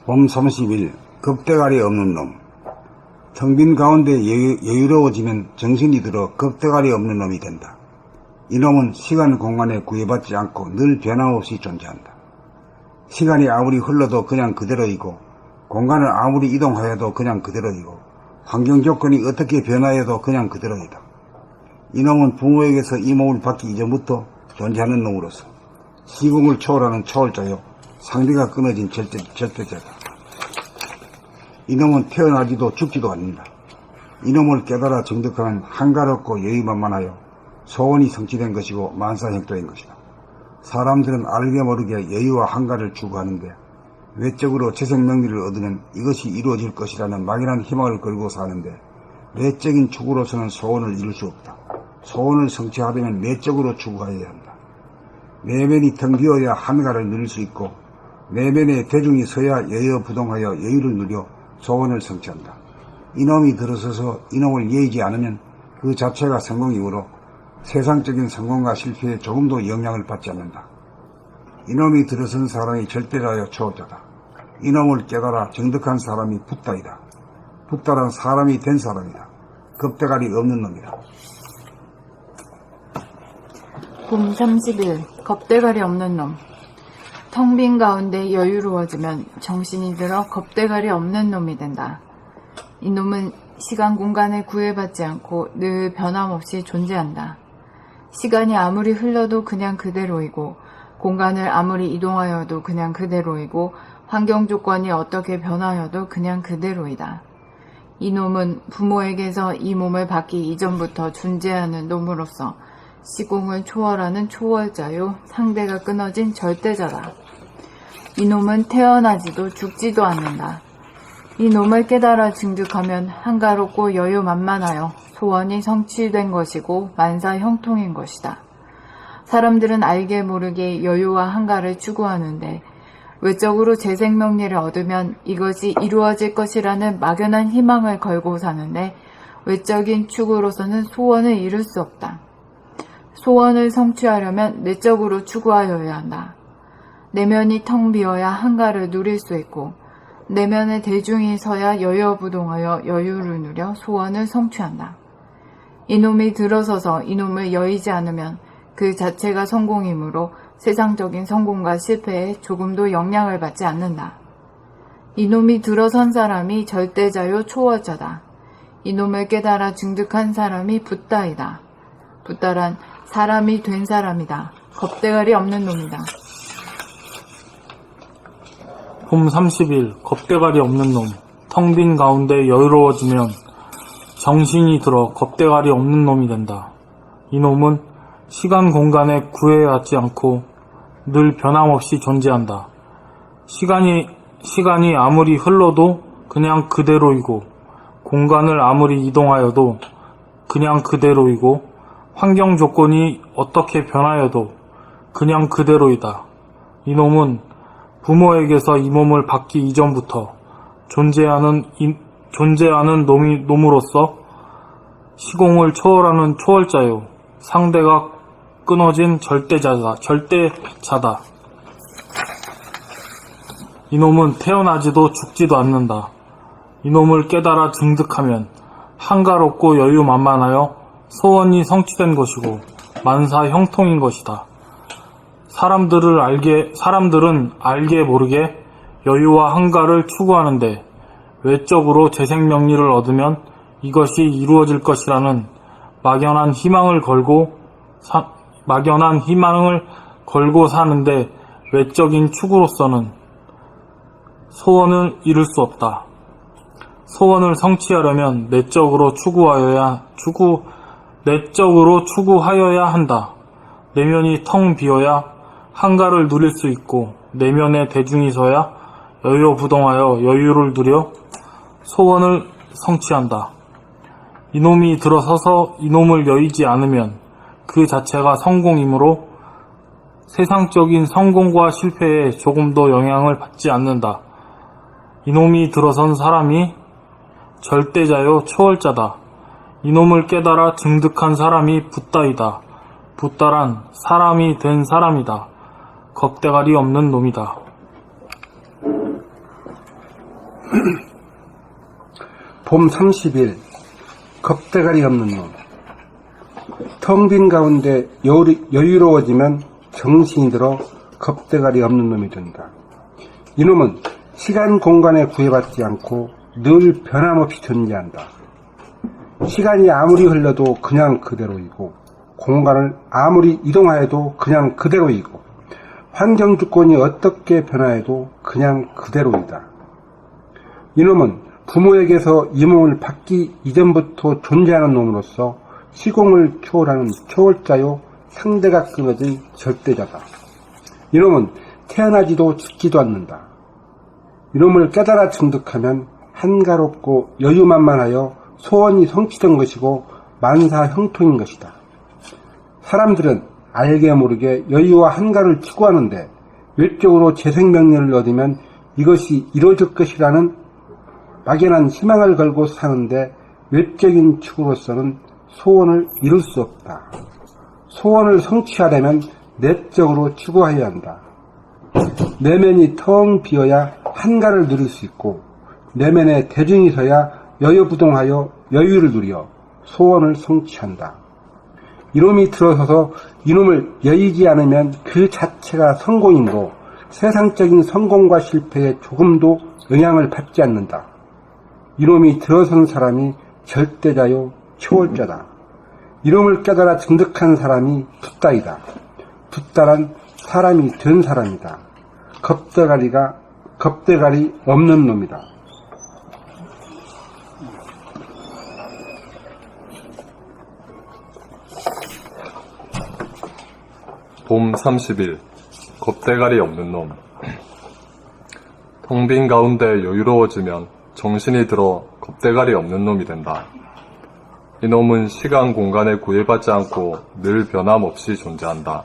봄 30일 겁대가리 없는 놈. 텅 빈 가운데 여유로워지면 정신이 들어 겁대가리 없는 놈이 된다. 이놈은 시간 공간에 구애받지 않고 늘 변함없이 존재한다. 시간이 아무리 흘러도 그냥 그대로이고 공간을 아무리 이동하여도 그냥 그대로이고 환경 조건이 어떻게 변하여도 그냥 그대로이다. 이놈은 부모에게서 이 몸을 받기 이전부터 존재하는 놈으로서 시공을 초월하는 초월자요 상대가 끊어진 절대자다. 이놈은 태어나지도 죽지도 않는다. 이놈을 깨달아 정득하면 한가롭고 여유만만하여 소원이 성취된 것이고 만사형통인 것이다. 사람들은 알게 모르게 여유와 한가를 추구하는데 외적으로 재생명리를 얻으면 이것이 이루어질 것이라는 막연한 희망을 걸고 사는데 내적인 추구로서는 소원을 이룰 수 없다. 소원을 성취하려면 내적으로 추구하여야 한다. 내면이 텅 비어야 한가를 누릴 수 있고 내면에 대중이 서야 여여부동하여 여유를 누려 소원을 성취한다. 이놈이 들어서서 이놈을 예의지 않으면 그 자체가 성공이므로 세상적인 성공과 실패에 조금도 영향을 받지 않는다. 이놈이 들어선 사람이 절대자여 초월자다. 이놈을 깨달아 정득한 사람이 붓다이다. 붓다란 사람이 된 사람이다. 겁대가리 없는 놈이다. 봄 30일 겁대가리 없는 놈. 텅 빈 가운데 여유로워지면 정신이 들어 겁대가리 없는 놈이 된다. 이 놈은 시간 공간에 구애받지 않고 늘 변함없이 존재한다. 시간이 아무리 흘러도 그냥 그대로이고 공간을 아무리 이동하여도 그냥 그대로이고 환경 조건이 어떻게 변하여도 그냥 그대로이다. 이 놈은 부모에게서 이 몸을 받기 이전부터 존재하는 놈으로서 시공을 초월하는 초월자요 상대가 끊어진 절대자다. 이 놈은 태어나지도 죽지도 않는다. 이 놈을 깨달아 증득하면 한가롭고 여유만만하여 소원이 성취된 것이고 만사형통인 것이다. 사람들은 알게 모르게 여유와 한가를 추구하는데 외적으로 재생명리를 얻으면 이것이 이루어질 것이라는 막연한 희망을 걸고 사는데 외적인 추구로서는 소원을 이룰 수 없다. 소원을 성취하려면 내적으로 추구하여야 한다. 내면이 텅 비어야 한가를 누릴 수 있고 내면에 대중이 서야 여여부동하여 여유를 누려 소원을 성취한다. 이놈이 들어서서 이놈을 여의지 않으면 그 자체가 성공이므로 세상적인 성공과 실패에 조금도 영향을 받지 않는다. 이놈이 들어선 사람이 절대자요 초월자다. 이놈을 깨달아 증득한 사람이 붓다이다. 붓다란 사람이 된 사람이다. 겁대가리 없는 놈이다. 봄 30일 겁대가리 없는 놈. 텅 빈 가운데 여유로워지면 정신이 들어 겁대가리 없는 놈이 된다. 이 놈은 시간 공간에 구애받지 않고 늘 변함없이 존재한다. 시간이 아무리 흘러도 그냥 그대로이고 공간을 아무리 이동하여도 그냥 그대로이고 환경 조건이 어떻게 변하여도 그냥 그대로이다. 이 놈은 부모에게서 이 몸을 받기 이전부터 존재하는 놈으로서 시공을 초월하는 초월자요 상대가 끊어진 절대자다. 이놈은 태어나지도 죽지도 않는다. 이놈을 깨달아 증득하면 한가롭고 여유만만하여 소원이 성취된 것이고 만사형통인 것이다. 사람들은 알게 모르게 여유와 한가를 추구하는데 외적으로 재생명리를 얻으면 이것이 이루어질 것이라는 막연한 희망을 걸고 사는데 외적인 추구로서는 소원을 이룰 수 없다. 소원을 성취하려면 내적으로 추구하여야 한다. 내면이 텅 비어야 한가를 누릴 수 있고 내면에 대중이 서야 여유부동하여 여유를 누려 소원을 성취한다. 이놈이 들어서서 이놈을 여의지 않으면 그 자체가 성공이므로 세상적인 성공과 실패에 조금도 영향을 받지 않는다. 이놈이 들어선 사람이 절대자요 초월자다. 이놈을 깨달아 증득한 사람이 붓다이다. 붓다란 사람이 된 사람이다. 겁대가리 없는 놈이다. 봄 30일 겁대가리 없는 놈. 텅 빈 가운데 여유로워지면 정신이 들어 겁대가리 없는 놈이 된다. 이놈은 시간 공간에 구애받지 않고 늘 변함없이 존재한다. 시간이 아무리 흘러도 그냥 그대로이고 공간을 아무리 이동하여도 그냥 그대로이고 환경 조건이 어떻게 변화해도 그냥 그대로이다. 이놈은 부모에게서 이 몸을 받기 이전부터 존재하는 놈으로서 시공을 초월하는 초월자요 상대가 끊어진 절대자다. 이놈은 태어나지도 죽지도 않는다. 이놈을 깨달아 증득하면 한가롭고 여유만만하여 소원이 성취된 것이고 만사 형통인 것이다. 사람들은 알게 모르게 여유와 한가를 추구하는데 외적으로 재생명리를 얻으면 이것이 이루어질 것이라는 막연한 희망을 걸고 사는데 외적인 축으로서는 소원을 이룰 수 없다. 소원을 성취하려면 내적으로 추구해야 한다. 내면이 텅 비어야 한가를 누릴 수 있고 내면에 대중이 서야 여유부동하여 여유를 누려 소원을 성취한다. 이놈이 들어서서 이놈을 여의지 않으면 그 자체가 성공이므로 세상적인 성공과 실패에 조금도 영향을 받지 않는다. 이놈이 들어선 사람이 절대자요 초월자다. 이놈을 깨달아 증득한 사람이 붓다이다. 붓다란 사람이 된 사람이다. 겁대가리 없는 놈이다. 봄 30일 겁대가리 없는 놈. 텅 빈 가운데 여유로워지면 정신이 들어 겁대가리 없는 놈이 된다. 이놈은 시간 공간에 구애받지 않고 늘 변함없이 존재한다.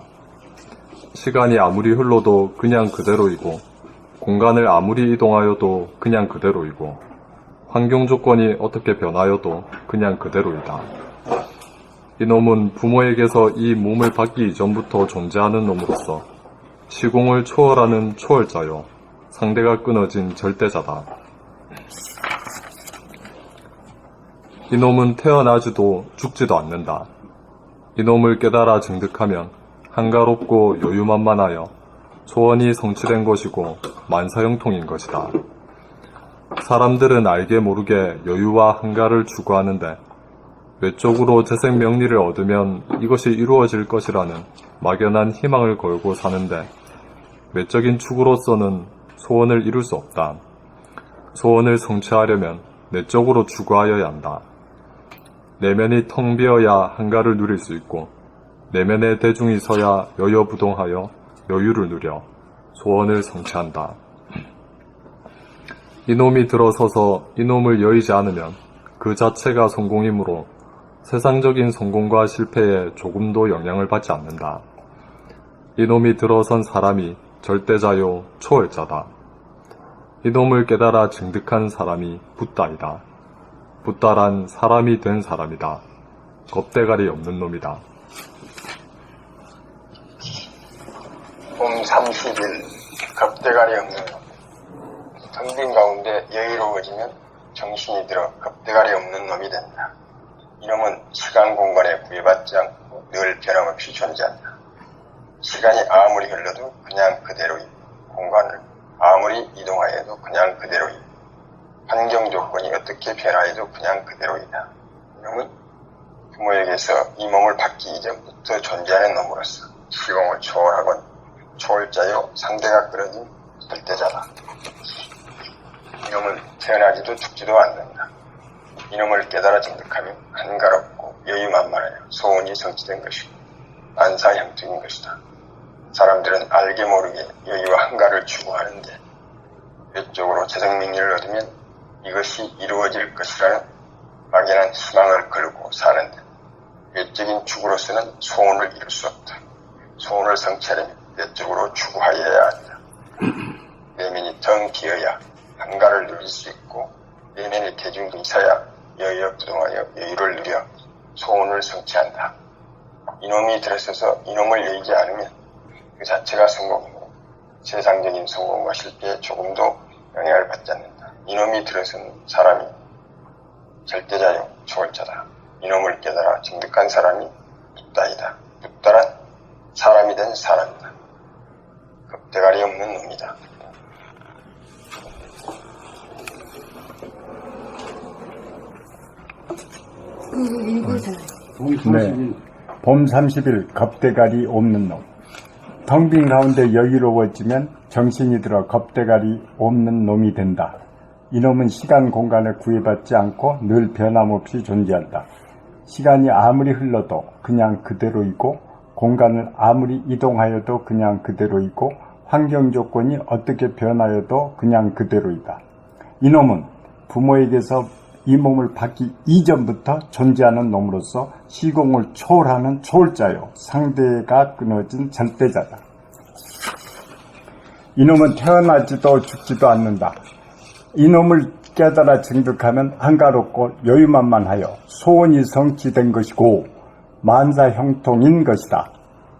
시간이 아무리 흘러도 그냥 그대로이고 공간을 아무리 이동하여도 그냥 그대로이고 환경 조건이 어떻게 변하여도 그냥 그대로이다. 이놈은 부모에게서 이 몸을 받기 이전부터 존재하는 놈으로서 시공을 초월하는 초월자요 상대가 끊어진 절대자다. 이놈은 태어나지도 죽지도 않는다. 이놈을 깨달아 증득하면 한가롭고 여유만만하여 소원이 성취된 것이고 만사형통인 것이다. 사람들은 알게 모르게 여유와 한가를 추구하는데 외적으로 재생명리를 얻으면 이것이 이루어질 것이라는 막연한 희망을 걸고 사는데 외적인 축으로서는 소원을 이룰 수 없다. 소원을 성취하려면 내적으로 추구하여야 한다. 내면이 텅 비어야 한가를 누릴 수 있고 내면의 대중이 서야 여여부동하여 여유를 누려 소원을 성취한다. 이놈이 들어서서 이놈을 여의지 않으면 그 자체가 성공이므로 세상적인 성공과 실패에 조금도 영향을 받지 않는다. 이놈이 들어선 사람이 절대자요 초월자다. 이놈을 깨달아 증득한 사람이 붓다이다. 붓다란 사람이 된 사람이다. 겁대가리 없는 놈이다. 봄 30일 겁대가리 없는 놈. 텅 빈 가운데 여유로워지면 정신이 들어 겁대가리 없는 놈이 된다. 이놈은 시간 공간에 구애받지 않고 늘 변함없이 존재한다. 시간이 아무리 흘러도 그냥 그대로이고 공간을 아무리 이동하여도 그냥 그대로이고 환경 조건이 어떻게 변화해도 그냥 그대로이다. 이놈은 부모에게서 이 몸을 받기 이전부터 존재하는 놈으로서 시공을 초월하건 초월자요 상대가 끌어진 절대자다. 이놈은 태어나지도 죽지도 않는다. 이놈을 깨달아 증득하면 한가롭고 여유만만하여 소원이 성취된 것이고 만사형통인 것이다. 사람들은 알게 모르게 여유와 한가를 추구하는데 외적으로 재생명리를 얻으면 이것이 이루어질 것이라는 막연한 희망을 걸고 사는데 외적인 축으로서는 소원을 이룰 수 없다. 소원을 성취하려면 내적으로 추구하여야 한다. 내면이 텅 비어야 한가를 누릴 수 있고 내면의 대중이 있어야 여여부동하여 여유를 누려 소원을 성취한다. 이놈이 들어서서 이놈을 열지 않으면 그 자체가 성공이므로 세상적인 성공과 실패에 조금도 영향을 받지 않는다. 이놈이 들어선 사람이 절대자요 초월자다. 이놈을 깨달아 정득한 사람이 붓다이다. 붓다란 사람이 된 사람이다. 겁대가리 없는 놈이다. 네. 봄 30일 겁대가리 없는 놈. 텅 빈 가운데 여유로워지면 정신이 들어 겁대가리 없는 놈이 된다. 이놈은 시간 공간에 구애받지 않고 늘 변함없이 존재한다. 시간이 아무리 흘러도 그냥 그대로이고 공간을 아무리 이동하여도 그냥 그대로이고 환경 조건이 어떻게 변하여도 그냥 그대로이다. 이놈은 부모에게서 이 몸을 받기 이전부터 존재하는 놈으로서 시공을 초월하는 초월자요, 상대가 끊어진 절대자다. 이놈은 태어나지도 죽지도 않는다. 이놈을 깨달아 증득하면 한가롭고 여유만만하여 소원이 성취된 것이고 만사형통인 것이다.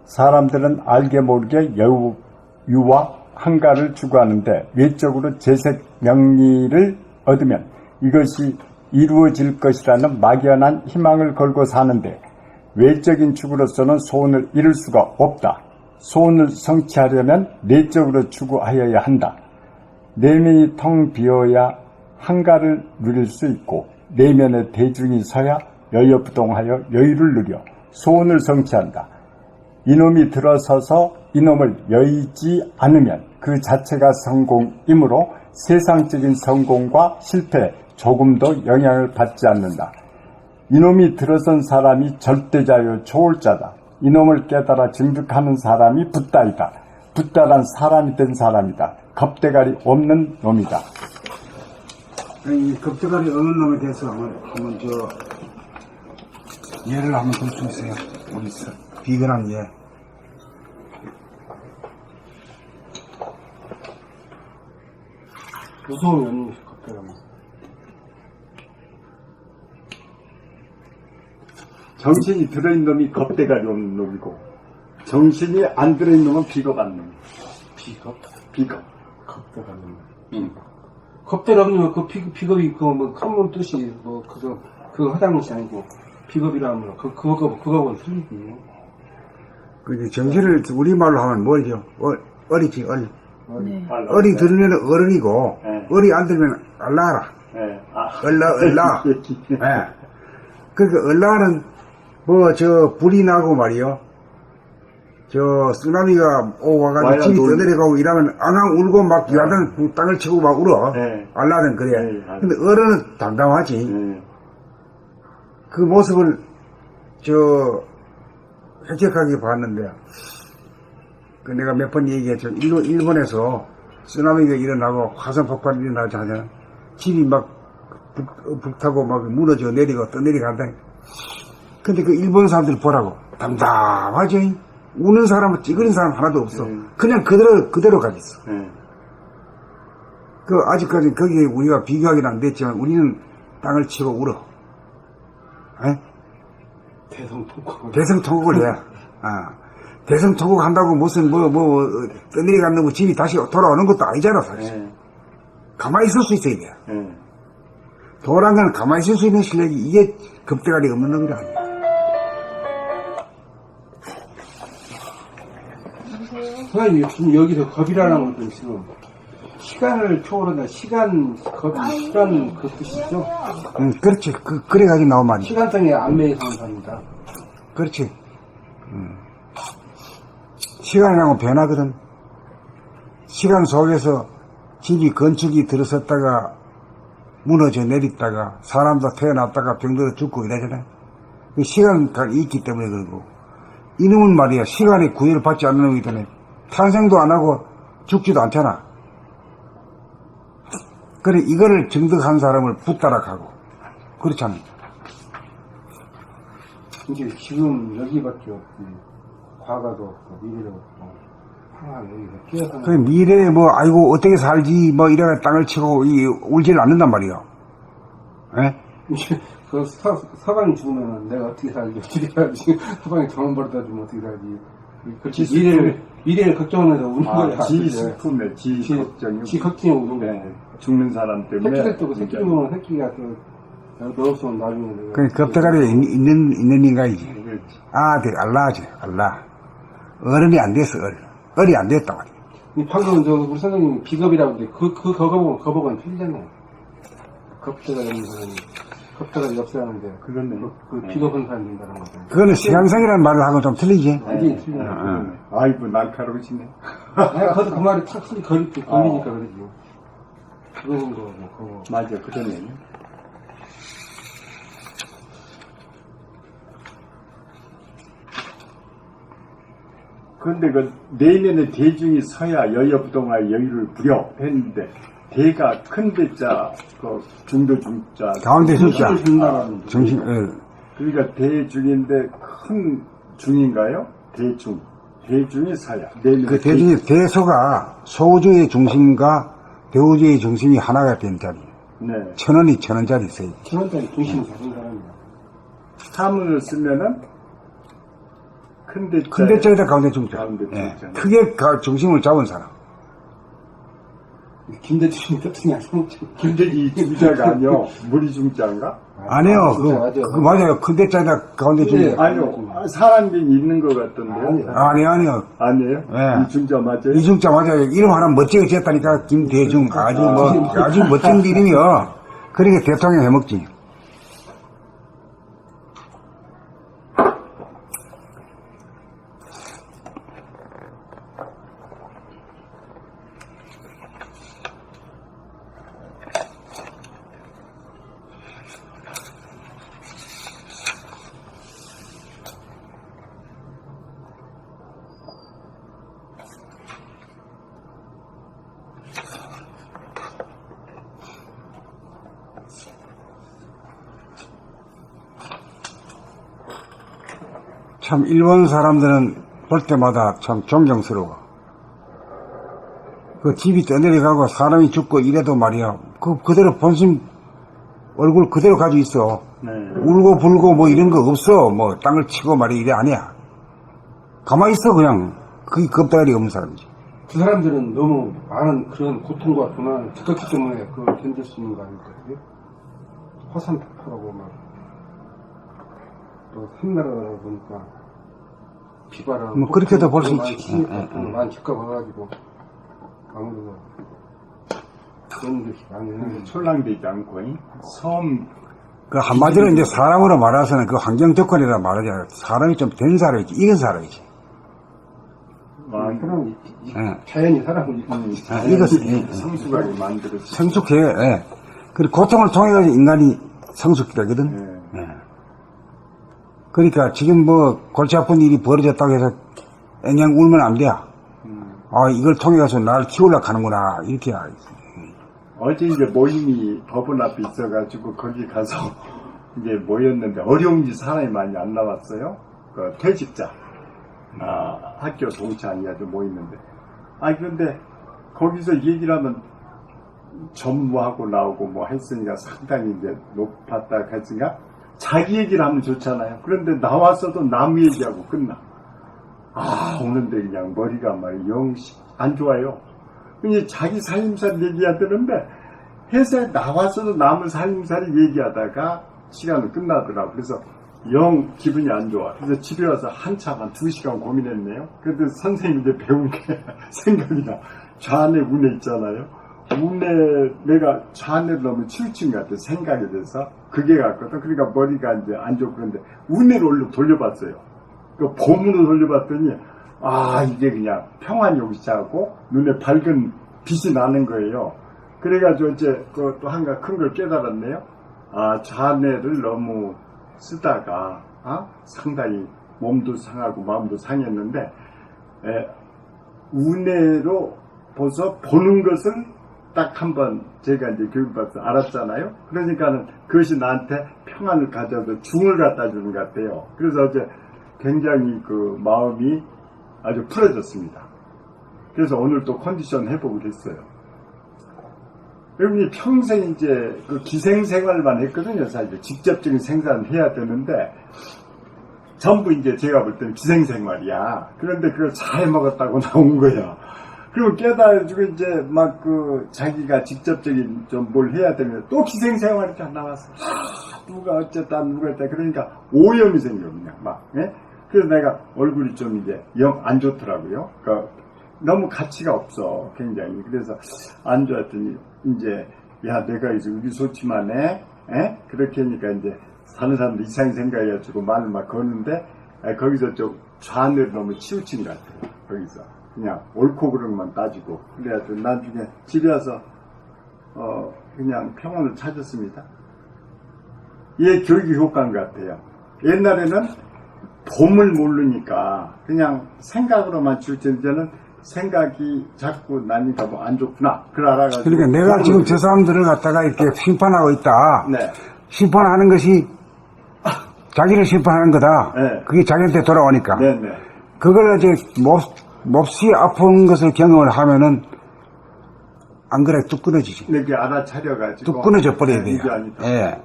사람들은 알게 모르게 여유와 한가를 추구하는데 외적으로 재색 명리를 얻으면 이것이 이루어질 것이라는 막연한 희망을 걸고 사는데 외적인 추구로서는 소원을 이룰 수가 없다. 소원을 성취하려면 내적으로 추구하여야 한다. 내면이 텅 비어야 한가를 누릴 수 있고 내면에 대중이 서야 여여부동하여 여유를 누려 소원을 성취한다. 이놈이 들어서서 이놈을 여의지 않으면 그 자체가 성공이므로 세상적인 성공과 실패 조금도 영향을 받지 않는다. 이놈이 들어선 사람이 절대자요 초월자다. 이놈을 깨달아 증득하는 사람이 붓다이다. 붓다란 사람이 된 사람이다. 겁대가리 없는 놈이다. 이 겁대가리 없는 놈에 대해서 한번 예를 한번 들 수 있어요. 우리 비근한 예. 무서운 연인 겁대가리. 정신이 들어있는 놈이 겁대가리 없는 놈이고 정신이 안 들어있는 놈은 비겁한 놈. 비겁. 겁대가리 없는 놈. 겁대가리 없는 놈, 그 비겁이 뭐 큰문 뜻이 뭐 그거 허당한 것이 아니고 비겁이라면 그거하고는 틀리지. 그 정신을 우리말로 하면 뭐죠? 어리지 얼. 네. 얼이 들으면 어른이고 네. 얼이 안 들으면 얼라라. 네. 얼라. 예. 그러니까 얼라는 뭐 불이 나고 말이요. 쓰나미가 와가지고 집이 떠내려가고 이러면 앙앙 울고 막 야단 땅을 치고 막 울어. 네. 얼라는 그래. 네, 근데 어른은 담담하지. 그 모습을 획격하게 봤는데 그 내가 몇 번 얘기했죠. 일본에서 쓰나미가 일어나고 화산 폭발이 일어나지 않잖아. 집이 막 불타고 막 무너져 내리고 떠내려간다. 근데 그 일본 사람들 보라고 담담하지. 우는 사람은 찌그린 사람 하나도 없어. 그냥 그대로 가겠어. 그 아직까지 거기에 우리가 비교하기는 안 됐지만 우리는 땅을 치고 울어. 에? 대성통곡을 해. 대성통곡 한다고 무슨 떠내려가는 거 집이 다시 돌아오는 것도 아니잖아 사실. 가만히 있을 수 있어야 돼. 도란 건 가만히 있을 수 있는 실력이 이게 겁대가리 없는 놈이라 아니야. 선생님, 지금 여기서 겁이라는 것도 지금 시간을 초월한다. 시간 그 뜻이죠? 그렇지. 그래가지고 나온 말이야. 시간성의 안매에 사는 사람이다. 그렇지. 시간이라고 변하거든. 시간 속에서 집이 건축이 들어섰다가 무너져 내렸다가 사람도 태어났다가 병들어 죽고 이러잖아요. 그 시간이 있기 때문에 그러고 이놈은 말이야 시간에 구애를 받지 않는 놈이기 때문에 탄생도 안 하고 죽지도 않잖아. 그래 이거를 증득한 사람을 붙따라가고 그렇잖아. 이제 지금 여기밖에 없지. 과거도 없고 미래도 없고 여기가 그 미래에 아이고 어떻게 살지 이래가 땅을 치고 울지를 않는단 말이야. 에? 그 서방이 죽으면 내가 어떻게 살지? 어떻게 살지? 서방이 병원 벌어다 주면 어떻게 살지? 그렇지. 미래를 걱정하면서 우는 거야. 지 슬픔에 지 걱정이. 지 걱정이 우는 거야. 네. 죽는 사람 때문에. 새끼들 뜨고 새끼 보면 새끼가 넣었으면 나중에. 그 겁대가리에 있는 인간이지. 그렇지. 알라지, 알라. 어른이 안 됐어, 어른이 안 됐다 말이야. 방금 우리 선생님 비겁이라고 그러는데 그 거복은 틀리잖아요. 겁대가 없는 사람이 겁대가 없애하는데 그러네. 그 비겁한 사람이 된다는 거죠. 그거는 시향성이라는 말을 하고 좀 틀리지. 완전히 틀리잖아요. 아이고, 날카로우시네. 거기서 그 말이 탁 걸리니까 그러지. 그런 거고, 그거. 맞아, 그러네. 그런데 그 내년에 대중이 서야 여여부동하여 여유를 부려 했는데 대가 큰 대자 그 중도 중자 가운데 숫자. 정신, 그러니까 대중인데 큰 중인가요? 대중이 서야 내년에 그 대중의 대소가 소주의 중심과 배우주의 중심이 하나가 된 자리. 네. 천원짜리 있어요. 천원짜리 중심을 잡은 사람이야. 사문을 쓰면은 큰 대자 큰 대자에다 가운데 중자. 가운데 예. 중자. 크게 중심을 잡은 사람. 김대중이 뜻이 아니고. 김대기 중자가 아니요 무리 중자인가? 아니요, 맞아요. 그거 맞아요. 큰 대자에다 가운데 중자. 아니요 사람이 있는 것 같던데요. 아니요. 아니에요? 네. 이 중자 맞아요? 이 중자 맞아요. 이름 하나 멋지게 지었다니까. 김대중. 아주 멋진 이름이요. 그러니까 대통령 해먹지. 참 일본 사람들은 볼 때마다 참 존경스러워. 그 집이 떠내려가고 사람이 죽고 이래도 말이야. 그대로 본심 얼굴 그대로 가지고 있어. 네. 울고 불고 뭐 이런 거 없어. 뭐 땅을 치고 말이야 이래 아니야. 가만히 있어 그냥. 그게 겁다리 없는 사람이지. 그 사람들은 너무 많은 그런 고통과 고난을 겪었기 때문에 그걸 견딜 수 있는 거 아닐까, 그게? 화산폭발하고 또 햇나라다 보니까 비바람. 뭐 그렇게도 볼 수 있지. 많이 겪어봐가지고 아무래도 그런 게 많이 했는데. 촐랑되지 않고 섬 그 한마디로 이제 사람으로 말해서는 그 환경 조건이라 말하지 않아요. 사람이 좀 된 사람이지. 이건 사람이지. 사람이 예. 자연이 사람을 이것은 성숙하게 만들었지. 성숙해. 예. 그리고 고통을 통해 인간이 성숙되거든. 네. 예. 그러니까 지금 뭐 골치 아픈 일이 벌어졌다고 해서 그냥 울면 안 돼. 이걸 통해 가서 나를 키우려고 하는구나. 이렇게 알지. 어제 이제 모임이 법원 앞에 있어가지고 거기 가서 이제 모였는데 어려운 지 사람이 많이 안 나왔어요. 그 퇴직자, 학교 동창이 아주 모이는데. 그런데 거기서 얘기를 하면 전무하고 나오고 뭐 했으니까 상당히 이제 높았다 했으니까 자기 얘기를 하면 좋잖아요. 그런데 나왔어도 남 얘기하고 끝나. 오는데 그냥 머리가 막 영 안 좋아요. 그냥 자기 살림살 얘기해야 되는데 회사에 나와서도 남의 살림살이 얘기하다가 시간은 끝나더라고. 그래서 영 기분이 안 좋아. 그래서 집에 와서 한참 한 2시간 고민했네요. 그런데 선생님이 이제 배운 게 생각이 나. 좌뇌 우뇌 있잖아요. 우뇌 내가 좌뇌를 너무 치우친 것 같아. 생각에 대해서 그게 같거든. 그러니까 머리가 이제 안 좋고 그런데 우뇌를 돌려봤어요. 그 봄으로 돌려봤더니 이게 그냥 평안이 오기 시작하고 눈에 밝은 빛이 나는 거예요. 그래가지고 이제 또 한가 큰 걸 깨달았네요. 좌뇌를 너무 쓰다가 상당히 몸도 상하고 마음도 상했는데 우뇌로 보는 것을 딱 한번 제가 이제 교육받아서 알았잖아요. 그러니까는 그것이 나한테 평안을 가져서 중을 갖다 주는 것 같아요. 그래서 이제 굉장히 그 마음이 아주 풀어졌습니다. 그래서 오늘 또 컨디션 회복을 했어요. 여러분이 평생 이제 그 기생생활만 했거든요. 사실 직접적인 생산을 해야 되는데 전부 이제 제가 볼 때는 기생생활이야. 그런데 그걸 잘 먹었다고 나온 거야. 그리고 깨달아지고 이제 막 자기가 직접적인 좀 뭘 해야 되면 또 기생생활이 다 나왔어. 누가 어쨌다 누가 했다. 그러니까 오염이 생겨 그냥 막. 예? 그래서 내가 얼굴이 좀 이제 영 안 좋더라고요. 그러니까 너무 가치가 없어 굉장히. 그래서 안 좋았더니 이제 야 내가 이제 의기소침하네. 예? 그렇게 하니까 이제 사는 사람들 이상히 생각해가지고 말을 막 거는데 거기서 좀 좌뇌를 너무 치우친 것 같아요. 거기서 그냥 옳고 그른 것만 따지고 그래가지고 나중에 집에 와서 그냥 평온을 찾았습니다. 이게 교육의 효과인 것 같아요. 옛날에는 봄을 모르니까 그냥 생각으로만 줄지 이제는 생각이 자꾸 나니까 뭐 안 좋구나 그걸 알아가지고. 그러니까 내가 지금 저 사람들을 갖다가 이렇게 심판하고 있다. 네. 심판하는 것이 자기를 심판하는 거다. 네. 그게 자기한테 돌아오니까. 네네. 그걸 이제 몹시 아픈 것을 경험을 하면은 안 그래 뚝 끊어지지. 이렇게 알아차려가지고. 뚝 끊어져 버려야 돼요. 이게 아니다. 예.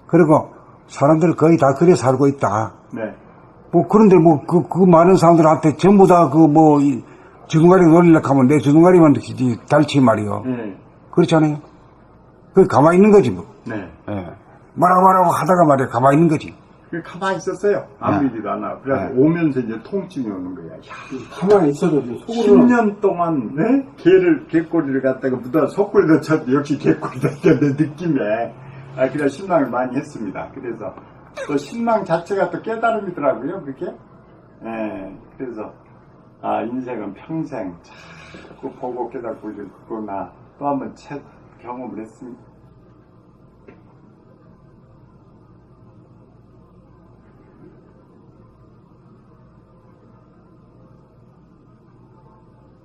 그리고 사람들 거의 다 그래 살고 있다. 네. 뭐 그런데 뭐 그 많은 사람들한테 전부 다 주둥아리 놀리려고 하면 내 주둥아리만 달치 말이요. 네. 그렇잖아요. 그 가만히 있는 거지 뭐. 네. 예. 말하고 하다가 말이야 가만히 있는 거지. 가만히 있었어요. 아무 일도 안 하고. 그래서 네. 오면서 이제 통증이 오는 거야. 야, 가만히 있어도 이제 속으로 10년 동안, 네? 개꼬리를 갖다가 묻어 속꼬리도 쳤는데 역시 개꼬리다. 내 느낌에. 그래서 신랑을 많이 했습니다. 그래서 또 신랑 자체가 또 깨달음이더라고요, 그게. 예. 그래서, 인생은 평생 자꾸 보고 깨닫고 있구나. 또 한번 경험을 했습니다.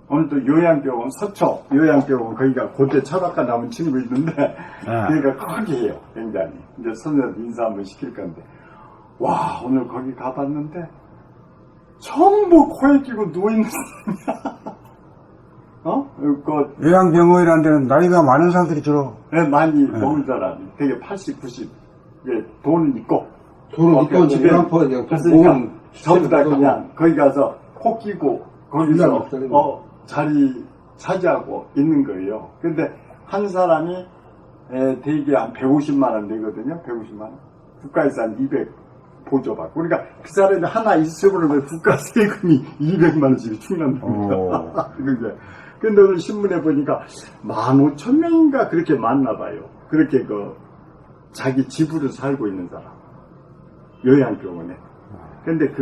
오늘도 요양병원, 서초 요양병원, 거기가 고대 철학과 남은 친구 있는데, 거기가 크게 해요, 굉장히. 이제 선생님 인사 한번 시킬 건데. 와, 오늘 거기 가봤는데, 전부 코에 끼고 누워있는 사람이야. 요양병원이라는 데는 나이가 많은 사람들이 주로. 네, 많이 먹은 사람이. 되게 80, 90. 돈은 있고. 돈은 있고 집에 요양포 그냥 그러니까 전부 다 그냥 거기 가서 코 끼고 거기서 자리 차지하고 있는 거예요. 근데 한 사람이 대개 한 150만 원 내거든요. 150만 원. 국가에서 한 200 보조받고. 그러니까 그 사람이 하나 있으면 국가 세금이 200만 원씩이 충난답니다. 근데 오늘 신문에 보니까 15,000명인가 그렇게 많나 봐요. 그렇게 자기 집으로 살고 있는 사람. 요양병원에. 근데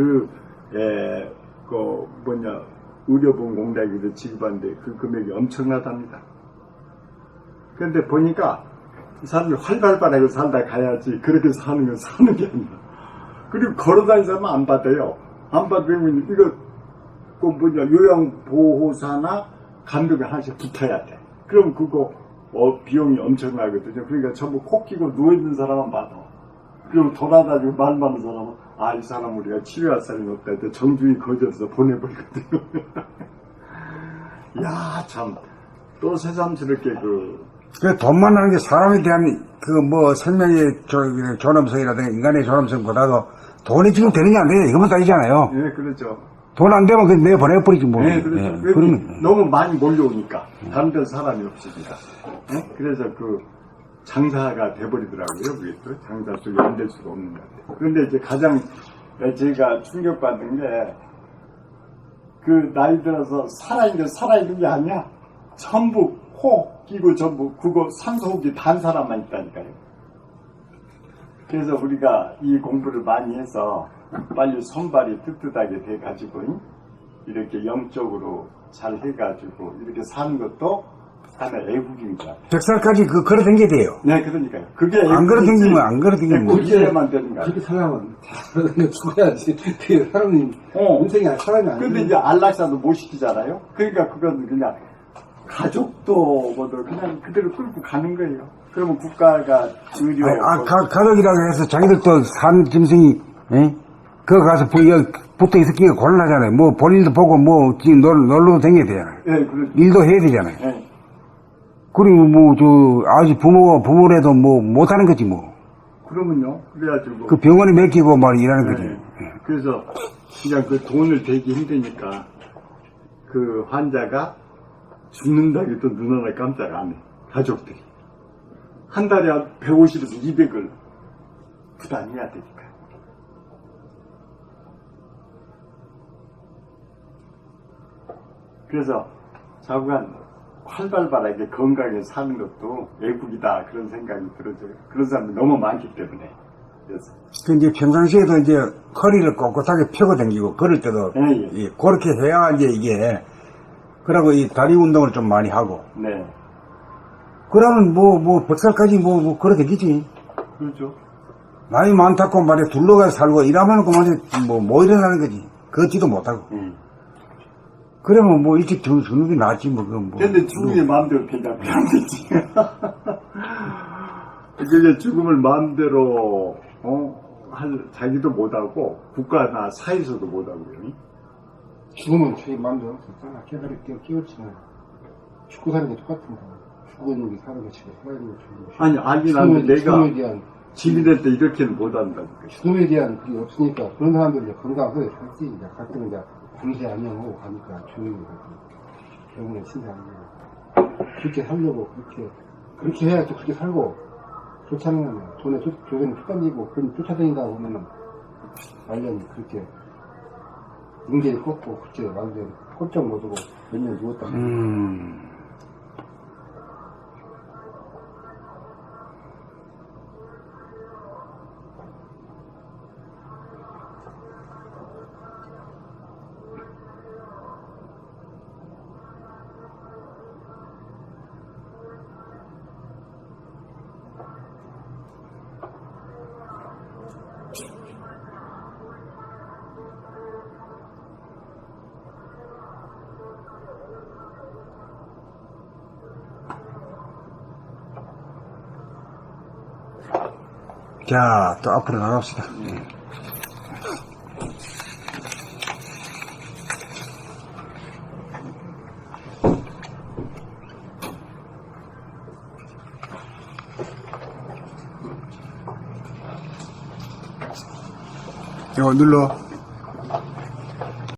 의료보험 공단에서 지급하는데 그 금액이 엄청나답니다. 근데 보니까 이 사람이 활발하게 살다 가야지 그렇게 사는 건 사는 게 아니라. 그리고 걸어다니는 사람은 안 받아요. 안 받으면 요양보호사나 간병이 하나씩 붙어야 돼. 그럼 그거 비용이 엄청나거든요. 그러니까 전부 코 끼고 누워있는 사람은 받아. 그럼 돌아다니고 말 많은 사람은 이 사람 우리가 치료할 사람이 없다 해도 정중히 거절해서 보내버리거든요. 야, 참 또 새삼스럽게 돈만 하는 게 사람에 대한 생명의 존엄성이라든가 인간의 존엄성보다도 돈이 지금 되느냐 안 되느냐 이것만 따지잖아요. 예, 그렇죠. 돈 안 되면 그냥 내보내버리지 뭐. 네, 그렇죠. 너무 많이 몰려오니까 다른 데는 사람이 없으니까. 네? 그래서 장사가 돼버리더라고요. 그게 또 장사 속에 안 될 수가 없는 것 같아요. 그런데 이제 가장 제가 충격받은 게 나이 들어서 살아있는 게 아니야. 전부 코 끼고 전부 그거 산소호흡기 단 사람만 있다니까요. 그래서 우리가 이 공부를 많이 해서 빨리 손발이 뜨뜻하게 돼가지고 이렇게 영적으로 잘 해가지고 이렇게 사는 것도 하나의 애국입니다. 100살까지 걸어 댕겨야 돼요. 네, 그러니까요. 그게 안 걸어 댕기면 안 걸어 댕기면 애국이어야만 되는 거야. 그렇게 살려면 죽어야지. 그게 사람이 인생이 사람이 아니야. 근데 이제 안락사도 못 시키잖아요. 그러니까 그건 그냥 가족도 그냥 그대로 끌고 가는 거예요. 그러면 국가가 의료 가족이라고 해서 자기들도 산 짐승이 거기 가서 붙어 있기가 곤란하잖아요. 뭐 본인도 보고 놀러도 다녀야 되잖아요. 네, 그렇죠. 일도 해야 되잖아요. 네. 그리고 아직 부모라도 못하는 거지 뭐. 그러면요. 그래가지고 그 병원에 맡기고 일하는 거지. 네. 그래서 그냥 그 돈을 대기 힘드니까 그 환자가 죽는다고 해도 눈 하나 깜짝 안 해. 가족들이. 한 달에 한 150에서 200을 부담해야 되니까. 그래서 자꾸만 활발하게 건강하게 사는 것도 애국이다 그런 생각이 들어져요. 그런 사람이 너무 많기 때문에. 그래서 근데 평상시에도 이제 허리를 꼿꼿하게 펴고 다니고 걸을 때도 예. 그렇게 해야 이제 이게 그러고 이 다리 운동을 좀 많이 하고 네, 그러면 뭐 100살까지 뭐 걸어 다니지. 그렇죠. 나이 많다고 말이야 둘러가서 살고 이러면 그만이 뭐 일어나는 거지. 걷지도 못하고. 그러면 뭐 일찍 죽는 게 낫지 뭐 그건 뭐. 근데 죽음이 마음대로 그냥 안 되지. 그게 죽음을 마음대로 자기도 못하고 국가나 사회에서도 못하고요. 죽으면 자기 마음대로 할 수 있잖아. 개다리 끼웠지만 죽고 사는 게 똑같은 거야. 죽고 있는 게 사는 게 지금 살아있는 게 죽는 게. 아니 알긴 하는데 내가 죽음에 대한 지민할 때 이렇게는 못한다니까. 죽음에 대한 그게 없으니까 그런 사람들이 이제 건강하게 살지. 이제 가끔 이제 밤새 안녕하고 가니까 조용히 가고 병원에 신세 안 되고 그렇게 살려고 그렇게 해야 또 그렇게 살고 그렇지 않으면 돈에 조선이 툭 던지고 그런 쫓아다닌다 보면은 완전히 그렇게 능제에 꺾고 그렇게 완전히 꼼짝 못하고 몇 년 누웠다. 자, 또 앞으로 나갑시다. 이거 눌러.